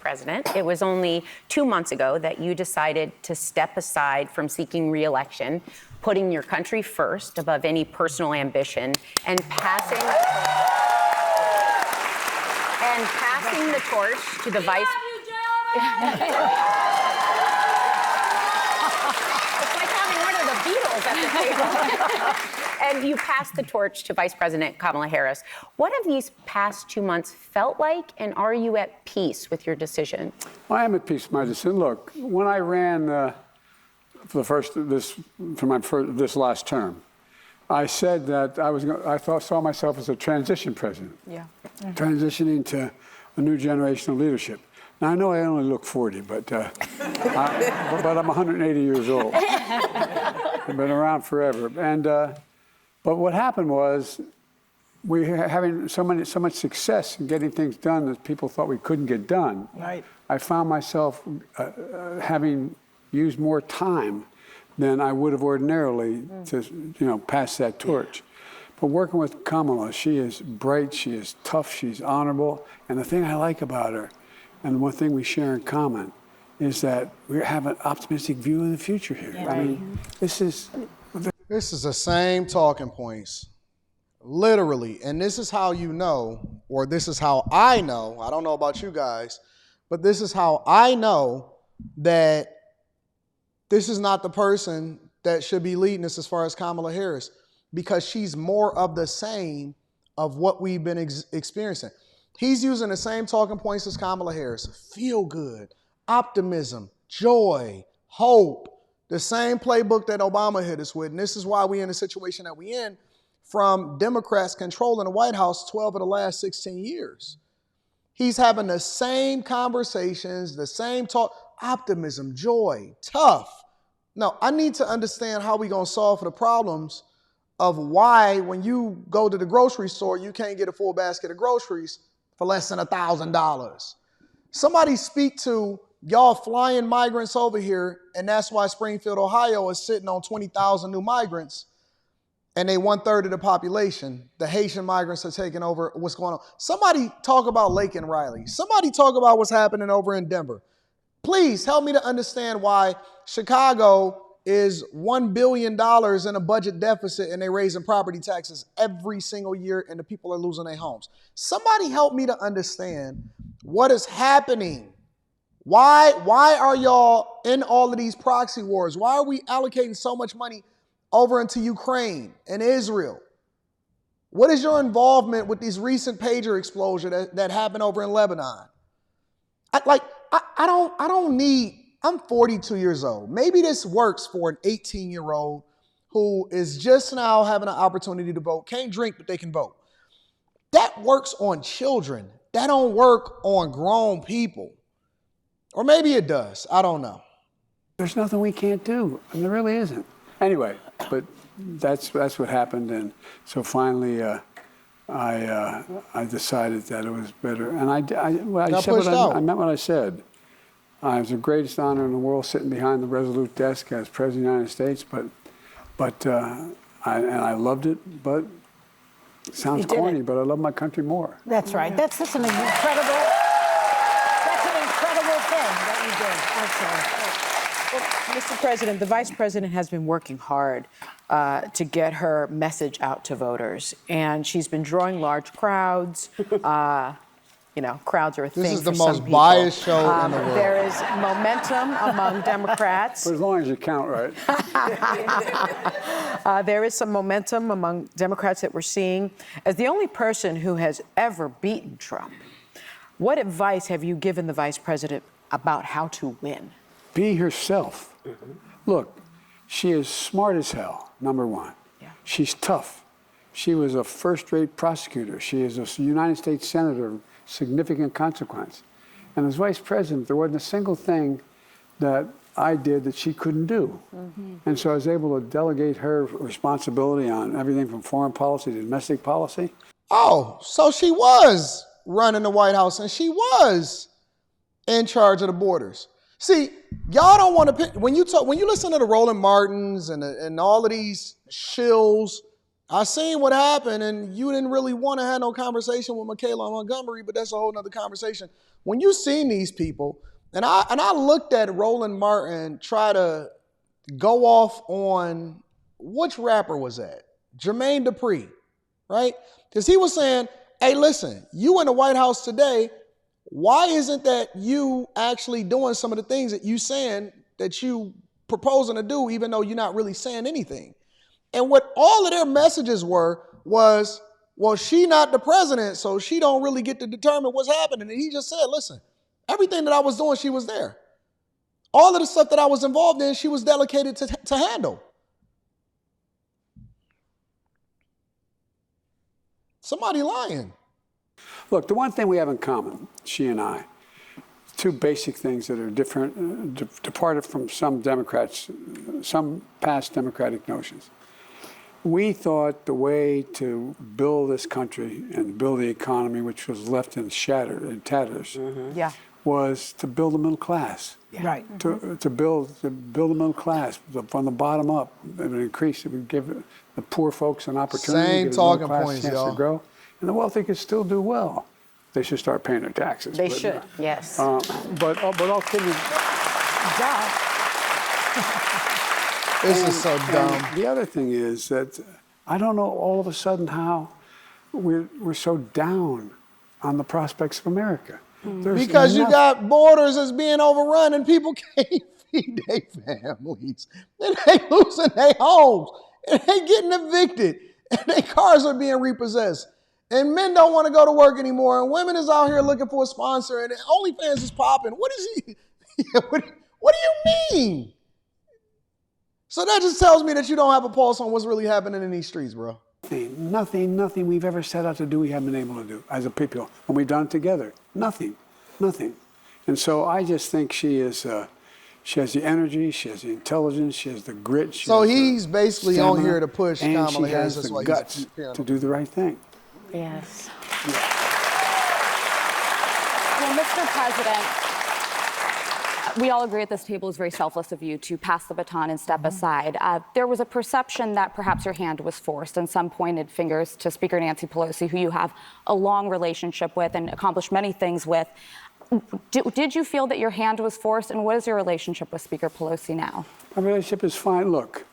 president. It was only 2 months ago that you decided to step aside from seeking re-election, putting your country first above any personal ambition, and passing the torch to the vice. It's like having one of the Beatles at the table. And you passed the torch to Vice President Kamala Harris. What have these past 2 months felt like, and are you at peace with your decision? Well, I am at peace with my decision. Look, when I ran this last term, I said that saw myself as a transition president. Yeah. Mm-hmm. Transitioning to a new generation of leadership. Now, I know I only look 40, but I'm 180 years old. I've been around forever. But what happened was we were having so much success in getting things done that people thought we couldn't get done. Right. I found myself having used more time than I would have ordinarily to pass that torch. But working with Kamala, she is bright, she is tough, she's honorable. And the thing I like about her, and one thing we share in common, is that we have an optimistic view of the future here. Yeah. I mean, this is the same talking points, literally. And this is how you know, or this is how I know, I don't know about you guys, but this is how I know that this is not the person that should be leading us as far as Kamala Harris, because she's more of the same of what we've been experiencing. He's using the same talking points as Kamala Harris. Feel good, optimism, joy, hope. The same playbook that Obama hit us with. And this is why we're in the situation that we're in from Democrats controlling the White House 12 of the last 16 years. He's having the same conversations, the same talk, optimism, joy, tough. Now, I need to understand how we're going to solve for the problems of why when you go to the grocery store, you can't get a full basket of groceries for less than $1,000. Somebody speak to y'all flying migrants over here, and that's why Springfield, Ohio is sitting on 20,000 new migrants, and they 1/3 of the population. The Haitian migrants are taking over what's going on. Somebody talk about Lake and Riley. Somebody talk about what's happening over in Denver. Please help me to understand why Chicago is $1 billion in a budget deficit and they're raising property taxes every single year and the people are losing their homes. Somebody help me to understand what is happening. Why are y'all in all of these proxy wars? Why are we allocating so much money over into Ukraine and Israel? What is your involvement with these recent pager explosion that happened over in Lebanon? I'm 42 years old. Maybe this works for an 18-year-old who is just now having an opportunity to vote, can't drink, but they can vote. That works on children. That don't work on grown people. Or maybe it does. I don't know. There's nothing we can't do, and there really isn't. Anyway, but that's what happened, and so finally I decided that it was better. And I meant what I said. It was the greatest honor in the world sitting behind the Resolute desk as President of the United States, but I loved it, but it sounds corny, but I love my country more. That's right. Yeah. That's an incredible thing that you did. Absolutely. Well, Mr. President, the Vice President has been working hard to get her message out to voters, and she's been drawing large crowds. Crowds are a thing. This is the most most biased show in the world. There is momentum among Democrats. For as long as you count right. There is some momentum among Democrats that we're seeing. As the only person who has ever beaten Trump, what advice have you given the Vice President about how to win? Be herself. Mm-hmm. Look, she is smart as hell, number one. Yeah. She's tough. She was a first-rate prosecutor. She is a United States Senator of significant consequence. And as Vice President, there wasn't a single thing that I did that she couldn't do. Mm-hmm. And so I was able to delegate her responsibility on everything from foreign policy to domestic policy. Oh, so she was running the White House and she was in charge of the borders. See, y'all don't want to pick, when you listen to the Roland Martins and all of these shills I seen what happened, and you didn't really want to have no conversation with Michaela Montgomery, but that's a whole nother conversation. When you seen these people, and I looked at Roland Martin try to go off on which rapper was that? Jermaine Dupri, right? Because he was saying, hey, listen, you in the White House today, why isn't that you actually doing some of the things that you saying that you proposing to do, even though you're not really saying anything? And what all of their messages was, well, she not the president, so she don't really get to determine what's happening. And he just said, listen, everything that I was doing, she was there. All of the stuff that I was involved in, she was delegated to handle. Somebody lying. Look, the one thing we have in common, she and I, two basic things that are different, departed from some Democrats, some past Democratic notions. We thought the way to build this country and build the economy, which was left in tatters, was to build a middle class. Right. To build a middle class from the bottom up. It would increase. It would give the poor folks an opportunity. Same give the middle talking class points, a chance y'all. to grow, and the wealthy could still do well. They should start paying their taxes. They should, yes. But all kidding. This is so dumb. And the other thing is that I don't know all of a sudden how we're so down on the prospects of America. Because you got borders that's being overrun and people can't feed their families. And they losing their homes. And they getting evicted. And their cars are being repossessed. And men don't want to go to work anymore. And women is out here looking for a sponsor. And OnlyFans is popping. What is he? What do you mean? So that just tells me that you don't have a pulse on what's really happening in these streets, bro. Nothing we've ever set out to do we haven't been able to do as a people. When we've done it together, nothing. And so I just think she has the energy, she has the intelligence, she has the grit. So he's basically stamina, on here to push and Kamala she Harris. has That's the why guts he's appearing to on. do the right thing. Yes. Well, Mr. President, we all agree at this table it's very selfless of you to pass the baton and step aside. There was a perception that perhaps your hand was forced, and some pointed fingers to Speaker Nancy Pelosi, who you have a long relationship with and accomplished many things with. Did you feel that your hand was forced, and what is your relationship with Speaker Pelosi now? My relationship is fine. Look,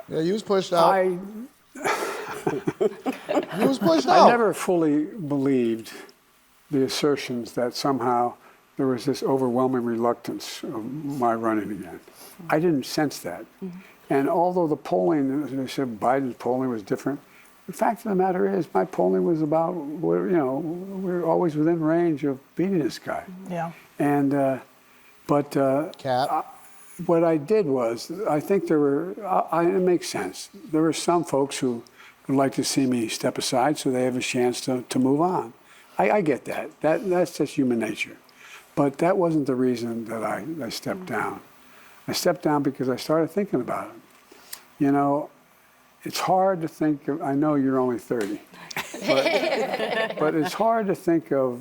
Yeah, you was pushed out. I You was pushed out. I never fully believed the assertions that somehow there was this overwhelming reluctance of my running again. I didn't sense that. And although the polling, as I said, Biden's polling was different, the fact of the matter is my polling was about, we're always within range of beating this guy. Yeah. And, Cap. what I did was, I think there were, it makes sense. There were some folks who would like to see me step aside so they have a chance to move on. I get that. That's just human nature. But that wasn't the reason that I stepped down. I stepped down because I started thinking about it. You know, it's hard to think of, I know you're only 30, but it's hard to think of,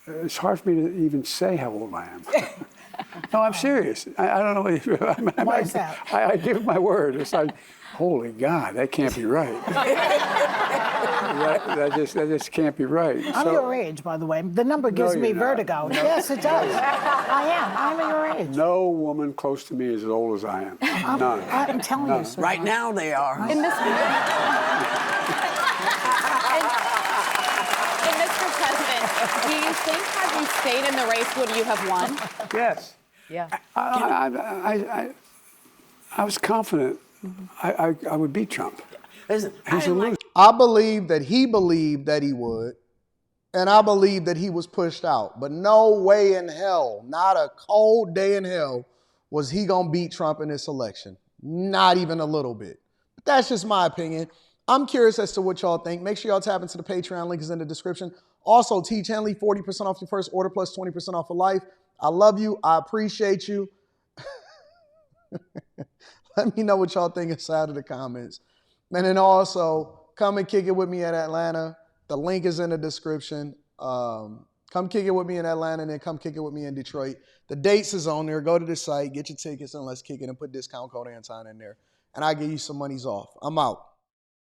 it's hard for me to even say how old I am. No, I'm serious. I don't know. Why is that? I give it my word. It's like, holy God, that can't be right. that just can't be right. I'm your age, by the way. The number gives me you're not. vertigo. Yes, it does. I am. I'm your age. No woman close to me is as old as I am. None. I'm telling you, sir. Right now they are. And Mr. President, do you think had you stayed in the race, would you have won? Yes. Yeah. I was confident I would beat Trump. Listen, He's a loser. I believe that he believed that he would, and I believe that he was pushed out. But no way in hell, not a cold day in hell, was he going to beat Trump in this election. Not even a little bit. But that's just my opinion. I'm curious as to what y'all think. Make sure y'all tap into the Patreon. Link is in the description. Also, T. Henley, 40% off your first order plus 20% off for life. I love you. I appreciate you. Let me know what y'all think inside of the comments. And then also, come and kick it with me at Atlanta. The link is in the description. Come kick it with me in Atlanta, and then come kick it with me in Detroit. The dates is on there. Go to the site, get your tickets, and let's kick it and put discount code Anton in there. And I'll give you some monies off. I'm out.